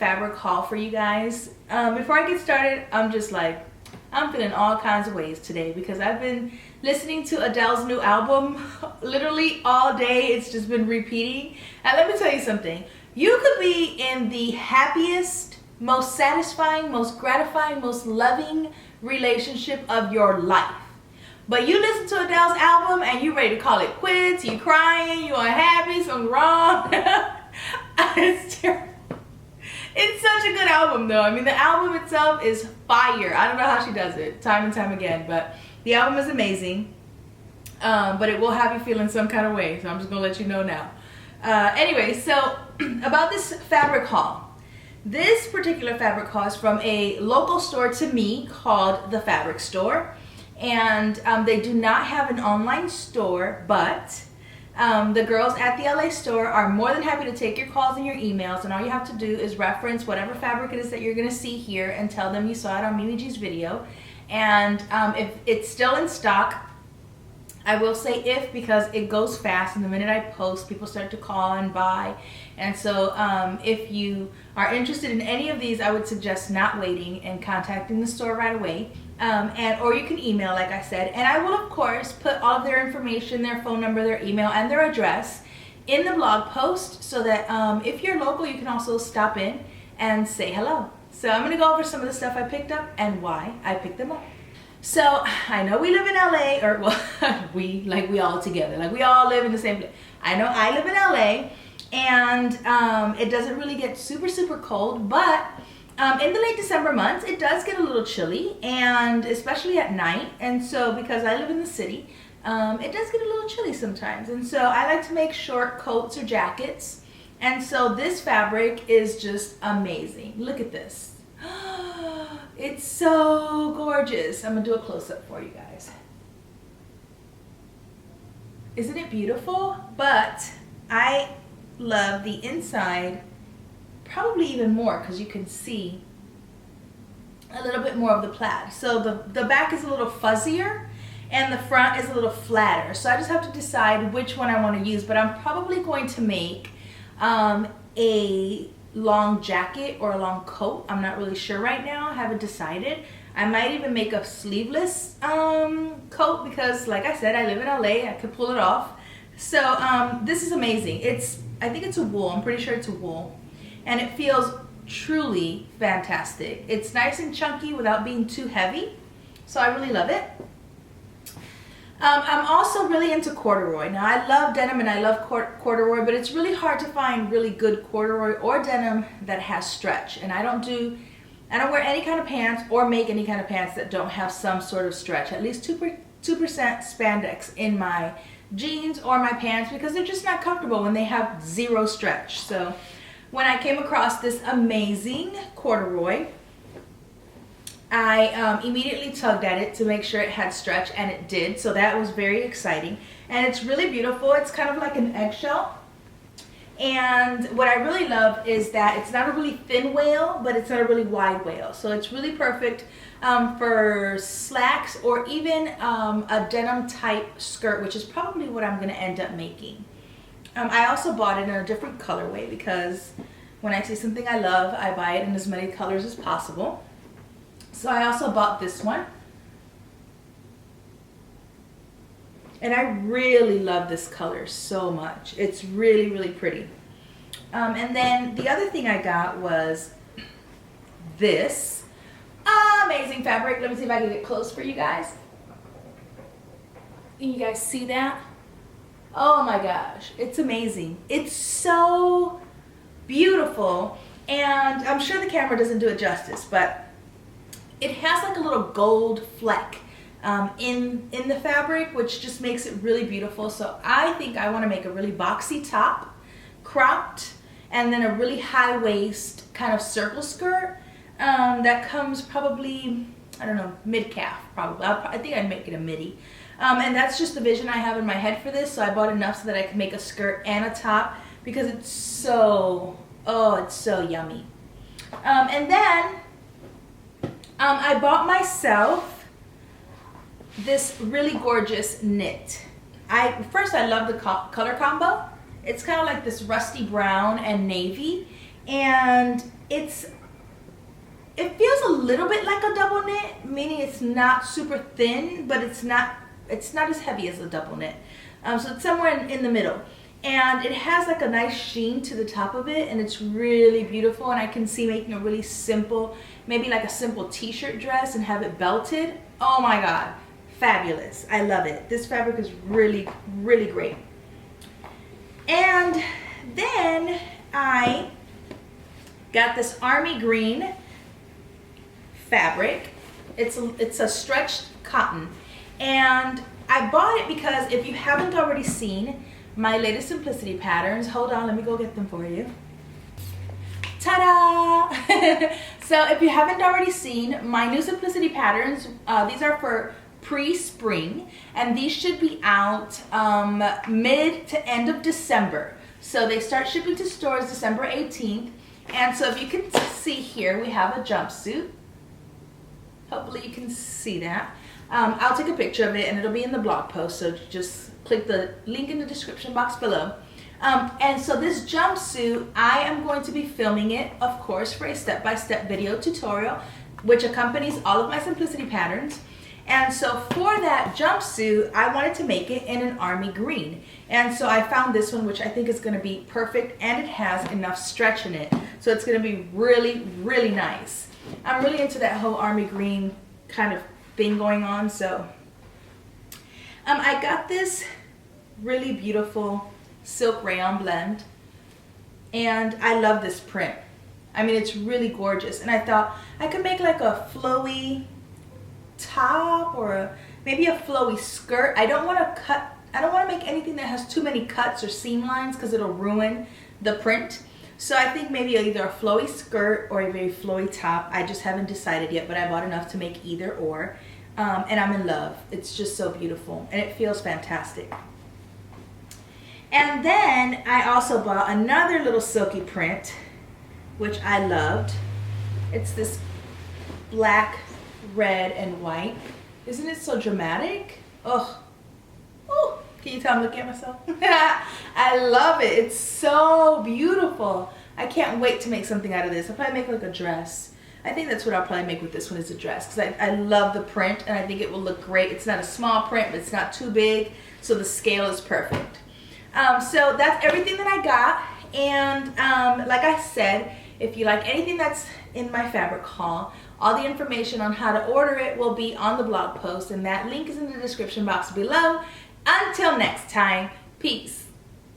fabric haul for you guys. Before I get started, I'm feeling all kinds of ways today because I've been listening to Adele's new album literally all day. It's just been repeating. And let me tell you something. You could be in the happiest, most satisfying, most gratifying, most loving relationship of your life. But you listen to Adele's album and you ready to call it quits, you crying, you unhappy, something's wrong. It's terrible. It's such a good album though. I mean, the album itself is fire. I don't know how she does it time and time again, but the album is amazing. But it will have you feeling some kind of way, so I'm just gonna let you know now. Anyway, so about this fabric haul. This particular fabric haul is from a local store to me called The Fabric Store. And they do not have an online store, but the girls at the LA store are more than happy to take your calls and your emails, and all you have to do is reference whatever fabric it is that you're going to see here and tell them you saw it on Mimi G's video. And if it's still in stock, I will say if, because it goes fast, and the minute I post, people start to call and buy. And so if you are interested in any of these, I would suggest not waiting and contacting the store right away. Or you can email, like I said, and I will of course put all of their information, their phone number, their email, and their address in the blog post so that if you're local, you can also stop in and say hello. So I'm going to go over some of the stuff I picked up and why I picked them up. So I know we live in LA, or well, we all together, like we all live in the same place. I know I live in LA, and it doesn't really get super cold, but in the late December months, it does get a little chilly, and especially at night. And so because I live in the city, it does get a little chilly sometimes. And so I like to make short coats or jackets. And so this fabric is just amazing. Look at this. It's so gorgeous. I'm gonna do a close-up for you guys. Isn't it beautiful? But I love the inside probably even more because you can see a little bit more of the plaid. So the back is a little fuzzier and the front is a little flatter. So I just have to decide which one I want to use, but I'm probably going to make a long jacket or a long coat. I'm not really sure right now. I haven't decided. I might even make a sleeveless coat because, like I said, I live in LA. I could pull it off. So this is amazing. I think it's a wool. I'm pretty sure it's a wool. And it feels truly fantastic. It's nice and chunky without being too heavy. So I really love it. I'm also really into corduroy. Now I love denim and I love corduroy, but it's really hard to find really good corduroy or denim that has stretch. And I don't wear any kind of pants or make any kind of pants that don't have some sort of stretch. At least 2% spandex in my jeans or my pants because they're just not comfortable when they have zero stretch. So when I came across this amazing corduroy, I immediately tugged at it to make sure it had stretch, and it did, so that was very exciting. And it's really beautiful. It's kind of like an eggshell. And what I really love is that it's not a really thin wail, but it's not a really wide wail. So it's really perfect for slacks or even a denim type skirt, which is probably what I'm going to end up making. I also bought it in a different colorway because when I see something I love, I buy it in as many colors as possible. So I also bought this one. And I really love this color so much. It's really pretty. And then the other thing I got was this amazing fabric. Let me see if I can get close for you guys. Can you guys see that? Oh my gosh, it's amazing. It's so beautiful. And I'm sure the camera doesn't do it justice, but it has like a little gold fleck in the fabric, which just makes it really beautiful. So I think I want to make a really boxy top, cropped, and then a really high waist kind of circle skirt that comes probably, I don't know, mid-calf probably. I think I'd make it a midi. And that's just the vision I have in my head for this. So I bought enough so that I could make a skirt and a top because it's so, oh, it's so yummy. And then I bought myself this really gorgeous knit. First I love the color combo. It's kind of like this rusty brown and navy, and it feels a little bit like a double knit, meaning it's not super thin, but it's not as heavy as a double knit. So it's somewhere in the middle. And it has like a nice sheen to the top of it, and it's really beautiful. And I can see making a really simple, maybe like a simple t-shirt dress and have it belted. Oh my God, fabulous. I love it. This fabric is really, really great. And then I got this army green fabric. It's a stretched cotton, and I bought it because if you haven't already seen my latest Simplicity patterns, hold on, let me go get them for you. Ta-da! So if you haven't already seen my new Simplicity patterns, these are for pre-spring, and these should be out mid to end of December. So they start shipping to stores December 18th. And so if you can see here, we have a jumpsuit. Hopefully you can see that. I'll take a picture of it and it'll be in the blog post, so just click the link in the description box below. And so this jumpsuit, I am going to be filming it, of course, for a step-by-step video tutorial, which accompanies all of my Simplicity patterns. And so for that jumpsuit, I wanted to make it in an army green. And so I found this one, which I think is going to be perfect, and it has enough stretch in it. So it's going to be really, really nice. I'm really into that whole army green kind of thing going on. So I got this really beautiful silk rayon blend, and I love this print. I mean, it's really gorgeous. And I thought I could make like a flowy top or maybe a flowy skirt. I don't want to make anything that has too many cuts or seam lines because it'll ruin the print. So I think maybe either a flowy skirt or a very flowy top. I just haven't decided yet, but I bought enough to make either or. And I'm in love. It's just so beautiful and it feels fantastic. And then I also bought another little silky print, which I loved. It's this black, red, and white. Isn't it so dramatic? Ugh. Ooh. Can you tell I'm looking at myself? I love it. It's so beautiful. I can't wait to make something out of this. I'll probably make like a dress. I think that's what I'll probably make with this one, is a dress, because I love the print and I think it will look great. It's not a small print, but it's not too big, so the scale is perfect. So that's everything that I got. And like I said, if you like anything that's in my fabric haul, all the information on how to order it will be on the blog post, and that link is in the description box below. Until next time, peace.